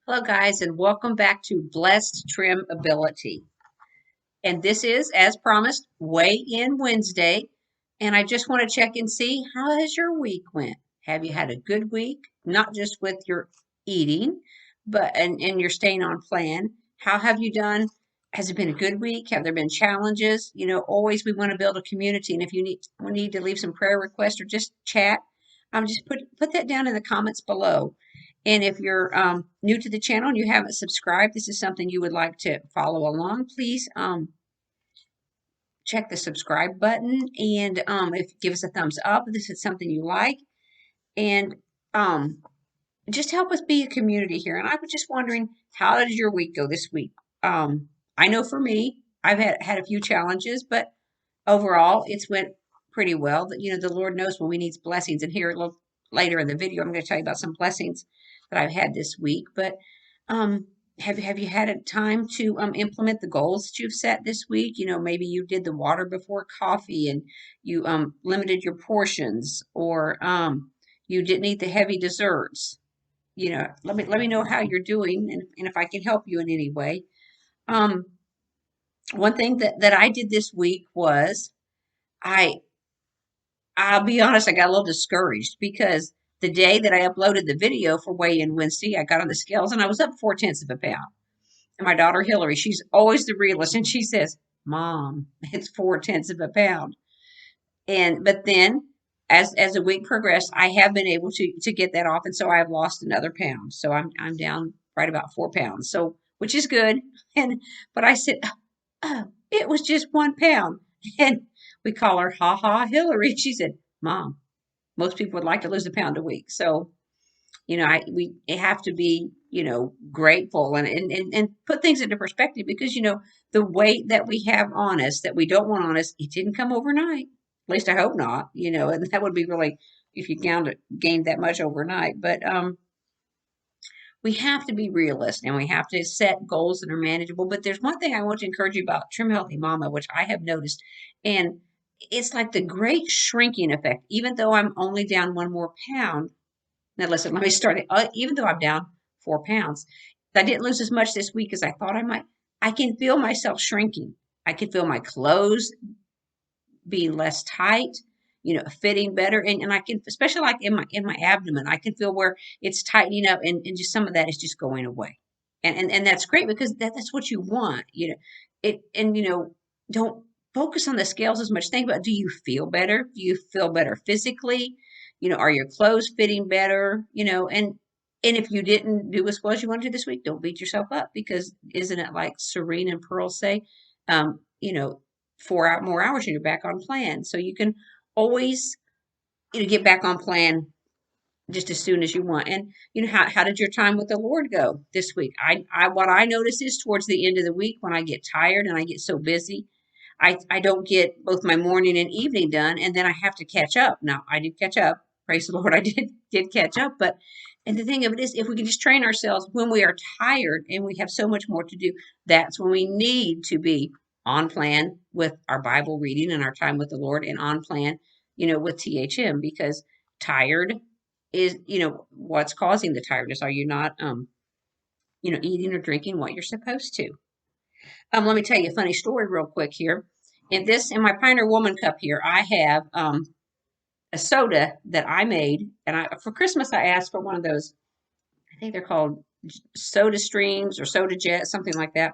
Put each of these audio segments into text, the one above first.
Hello, guys, and welcome back to Blessed Trim Ability. And this is, as promised, Weigh In Wednesday. And I just want to check and see how has your week went. Have you had a good week? Not just with your eating, but and you're staying on plan. How have you done? Has it been a good week? Have there been challenges? Always we want to build a community, and if you need to leave some prayer requests or just chat, just put that down in the comments below. And if you're new to the channel and you haven't subscribed, this is something you would like to follow along, please check the subscribe button and if give us a thumbs up if this is something you like. And um, just help us be a community here. And I was just wondering, how did your week go this week? I know for me, I've had a few challenges, but overall, it's went pretty well. The Lord knows when we need blessings. And here a little later in the video, I'm going to tell you about some blessings that I've had this week. But um, have you had a time to implement the goals that you've set this week? Maybe you did the water before coffee, and you limited your portions, or you didn't eat the heavy desserts. Let me know how you're doing, and if I can help you in any way. Um, One thing that I did this week was I I'll be honest, I got a little discouraged because the day that I uploaded the video for Weigh In Wednesday, I got on the scales and I was up 4/10 of a pound. And my daughter Hillary, she's always the realist, and she says, "Mom, it's 4/10 of a pound." But then as the week progressed, I have been able to get that off, and so I have lost another pound. So I'm down right about 4 pounds. So which is good. And but I said, "Oh, it was just 1 pound." And we call her Ha Ha Hillary. She said, "Mom, most people would like to lose a pound a week." So, we have to be, grateful and put things into perspective because, the weight that we have on us that we don't want on us, it didn't come overnight. At least I hope not, and that would be really if you gained that much overnight. But we have to be realistic and we have to set goals that are manageable. But there's one thing I want to encourage you about Trim Healthy Mama, which I have noticed, and it's like the great shrinking effect. Even though I'm only down 1 more pound, now listen, let me start it. Even though I'm down 4 pounds, I didn't lose as much this week as I thought I might. I can feel myself shrinking. I can feel my clothes being less tight, fitting better. And I can, especially like in my abdomen, I can feel where it's tightening up and just some of that is just going away. And that's great because that's what you want, don't focus on the scales as much. Think about, do you feel better? Do you feel better physically? Are your clothes fitting better? And if you didn't do as well as you wanted to this week, don't beat yourself up because isn't it like Serene and Pearl say, um, you know, 4 more hours and you're back on plan. So you can always, get back on plan just as soon as you want. And how did your time with the Lord go this week? I what I notice is towards the end of the week when I get tired and I get so busy, I don't get both my morning and evening done, and then I have to catch up. Now I did catch up. Praise the Lord, I did catch up. But and the thing of it is, if we can just train ourselves when we are tired and we have so much more to do, that's when we need to be on plan with our Bible reading and our time with the Lord, and on plan, with THM because tired is, what's causing the tiredness. Are you not, eating or drinking what you're supposed to? Let me tell you a funny story real quick here. In my Pioneer Woman cup here, I have a soda that I made, and for Christmas I asked for one of those. I think they're called Soda Streams or Soda Jet, something like that.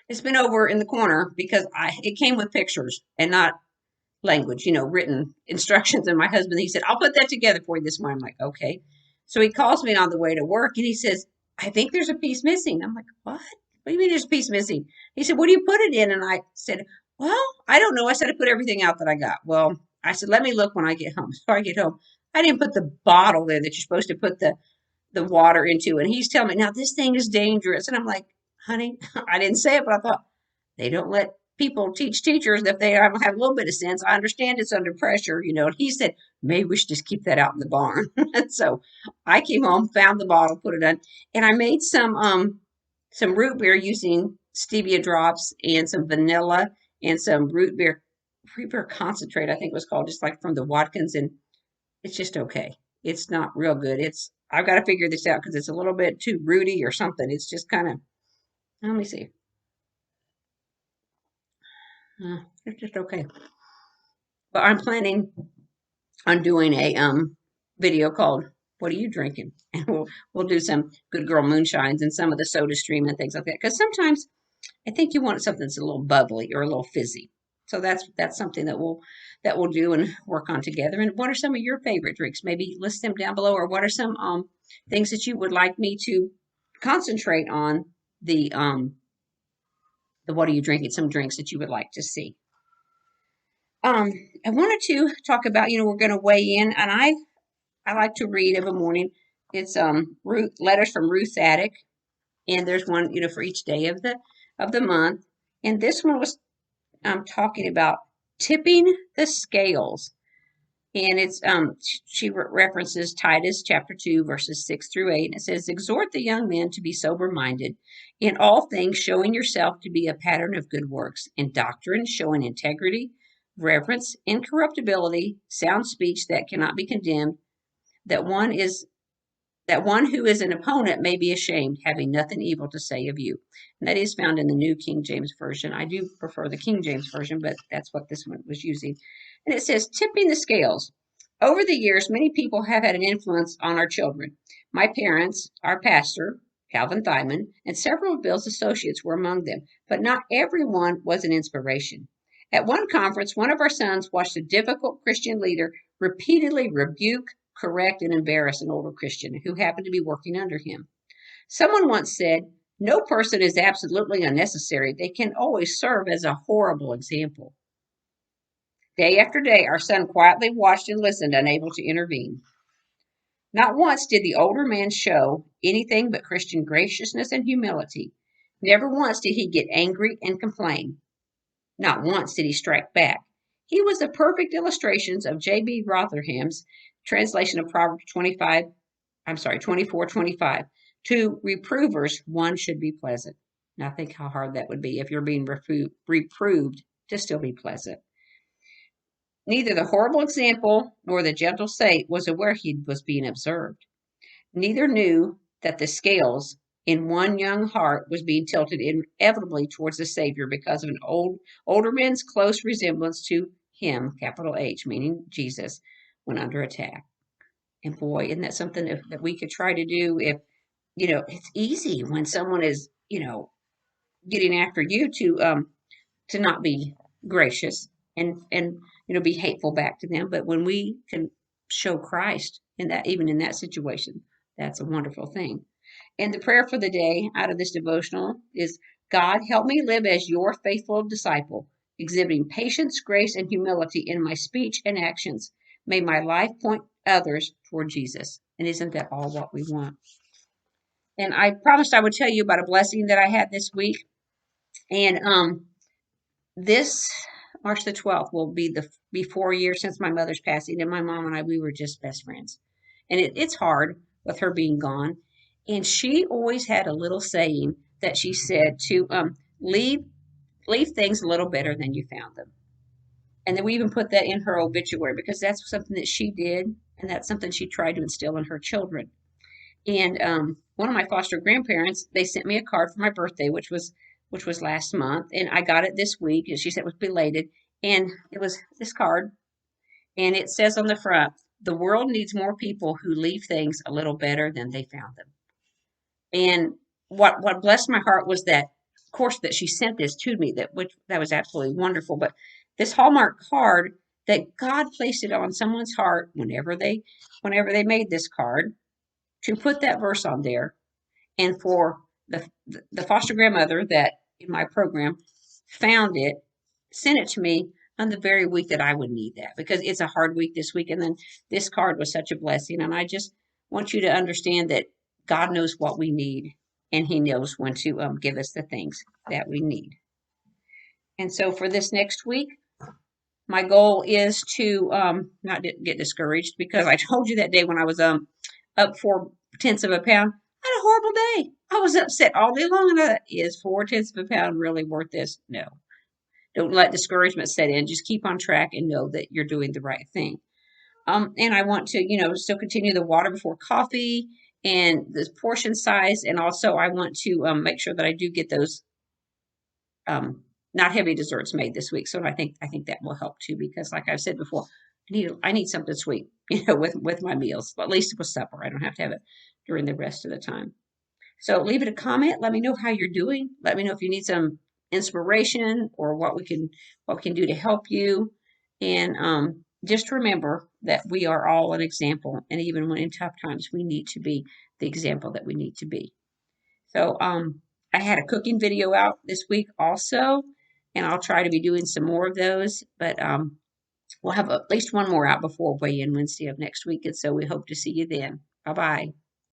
It's been over in the corner because it came with pictures and not language, written instructions. And my husband, he said, "I'll put that together for you this morning." I'm like, "Okay." So he calls me on the way to work and he says, "I think there's a piece missing." I'm like, "What? What do you mean there's a piece missing?" He said, "What do you put it in?" And I said, "Well, I don't know." I said, "I put everything out that I got." Well, I said, "Let me look when I get home." So I get home. I didn't put the bottle there that you're supposed to put the water into. And he's telling me, "Now this thing is dangerous." And I'm like, "Honey," I didn't say it, but I thought, they don't let people teach teachers if they have a little bit of sense. I understand it's under pressure, And he said, "Maybe we should just keep that out in the barn." And so I came home, found the bottle, put it on, and I made some root beer using stevia drops and some vanilla and some root beer concentrate, I think it was called, just like from the Watkins, and it's just okay. It's not real good. It's I've got to figure this out because it's a little bit too rooty or something. It's just kind of, let me see. It's just okay. But I'm planning on doing a video called "What Are You Drinking?" and we'll do some Good Girl moonshines and some of the Soda Stream and things like that. Because sometimes I think you want something that's a little bubbly or a little fizzy. So that's something that we'll do and work on together. And what are some of your favorite drinks? Maybe list them down below. Or what are some things that you would like me to concentrate on the what are you drinking? Some drinks that you would like to see. Um, I wanted to talk about, we're going to weigh in, and I like to read every morning. It's Ruth letters from Ruth's attic, and there's one, for each day of the month. And this one was talking about tipping the scales. And it's she references Titus chapter 2 verses 6 through 8. And it says, "Exhort the young men to be sober minded, in all things showing yourself to be a pattern of good works, in doctrine showing integrity, reverence, incorruptibility, sound speech that cannot be condemned, that one is that one who is an opponent may be ashamed, having nothing evil to say of you." And that is found in the New King James Version. I do prefer the King James Version, but that's what this one was using. And it says, tipping the scales. Over the years, many people have had an influence on our children. My parents, our pastor, Calvin Thyman, and several of Bill's associates were among them, but not everyone was an inspiration. At one conference, one of our sons watched a difficult Christian leader repeatedly rebuke, correct, and embarrass an older Christian who happened to be working under him. Someone once said, "No person is absolutely unnecessary. They can always serve as a horrible example." Day after day, our son quietly watched and listened, unable to intervene. Not once did the older man show anything but Christian graciousness and humility. Never once did he get angry and complain. Not once did he strike back. He was the perfect illustrations of J.B. Rotherham's translation of Proverbs 24:25. To reprovers, one should be pleasant. Now think how hard that would be if you're being reproved to still be pleasant. Neither the horrible example nor the gentle saint was aware he was being observed. Neither knew that the scales in one young heart was being tilted inevitably towards the Savior because of an older man's close resemblance to him, capital H, meaning Jesus, when under attack. And boy, isn't that something that we could try to do if, it's easy when someone is, getting after you to not be gracious and be hateful back to them. But when we can show Christ in that, even in that situation, that's a wonderful thing. And the prayer for the day out of this devotional is, God, help me live as your faithful disciple, exhibiting patience, grace, and humility in my speech and actions. May my life point others toward Jesus. And isn't that all what we want? And I promised I would tell you about a blessing that I had this week. And this March the 12th will be 4 years since my mother's passing, and my mom and I, we were just best friends. And it's hard with her being gone. And she always had a little saying that she said to leave things a little better than you found them. And then we even put that in her obituary because that's something that she did, and that's something she tried to instill in her children. And one of my foster grandparents, they sent me a card for my birthday, which was last month, and I got it this week. And she said it was belated, and it was this card, and it says on the front, "The world needs more people who leave things a little better than they found them." And what blessed my heart was that, of course, that she sent this to me. That was absolutely wonderful. But this Hallmark card, that God placed it on someone's heart whenever they made this card, to put that verse on there, and for the foster grandmother that in my program found it, sent it to me on the very week that I would need that, because it's a hard week this week. And then this card was such a blessing. And I just want you to understand that God knows what we need, and He knows when to give us the things that we need. And so for this next week, my goal is to not get discouraged, because I told you that day when I was up 4/10 of a pound, I had a horrible day. I was upset all day long, and I thought, is 4/10 of a pound really worth this? No. Don't let discouragement set in. Just keep on track and know that you're doing the right thing. And I want to, still continue the water before coffee. and the portion size. And also I want to make sure that I do get those not heavy desserts made this week. So I think that will help too, because like I've said before, I need something sweet, with my meals, at least with supper. I don't have to have it during the rest of the time. So leave it a comment. Let me know how you're doing. Let me know if you need some inspiration or what we can do to help you. And just remember that we are all an example. And even when in tough times, we need to be the example that we need to be. So I had a cooking video out this week also, and I'll try to be doing some more of those. But we'll have at least one more out before weigh in Wednesday of next week. And so we hope to see you then. Bye bye.